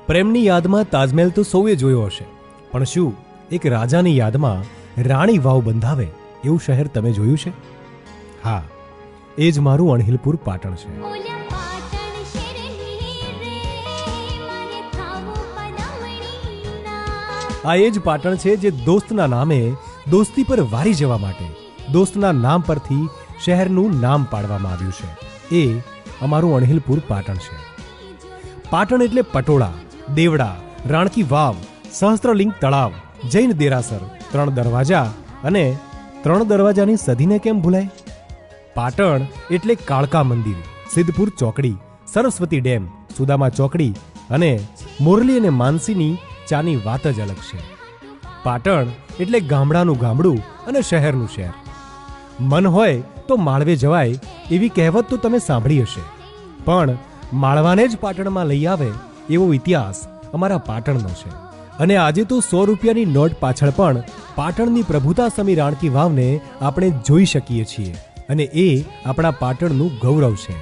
પ્રેમની યાદમાં તાજમહેલ તો સૌએ જોયો હશે, પણ શું એક રાજાની યાદમાં રાણી વાવ બંધાવે એવું શહેર તમે જોયું છે? હા, એ જ મારું અણહિલપુર પાટણ છે. આ એ જ પાટણ છે જે દોસ્તના નામે દોસ્તી પર વારી જવા માટે દોસ્તના નામ પરથી શહેરનું નામ પાડવામાં આવ્યું છે. એ અમારું અણહિલપુર પાટણ છે. પાટણ એટલે પટોળા, દેવડા, રાણકી વાવ, સહસ્ત્રલિંગ તળાવ, જૈન દેરાસર, 3 દરવાજા અને 3 દરવાજાની સદીને કેમ ભૂલાય? પાટણ એટલે કાળકા મંદિર, સિદ્ધપુર ચોકડી, સરસ્વતી ડેમ, સુદામા ચોકડી અને મોરલી અને માનસીની ચાની વાત જ અલગ છે. પાટણ એટલે ગામડાનું ગામડું અને શહેરનું શહેર. મન હોય તો માળવે જવાય એવી કહેવત તો તમે સાંભળી હશે, પણ માળવાને જ પાટણમાં લઈ આવે એવો ઇતિહાસ અમારા પાટણનો છે. અને આજે તો 100 રૂપિયાની નોટ પાછળ પણ પાટણની પ્રભુતા સમી રાણકી વાવને આપણે જોઈ શકીએ છીએ, અને એ આપણા પાટણનું ગૌરવ છે.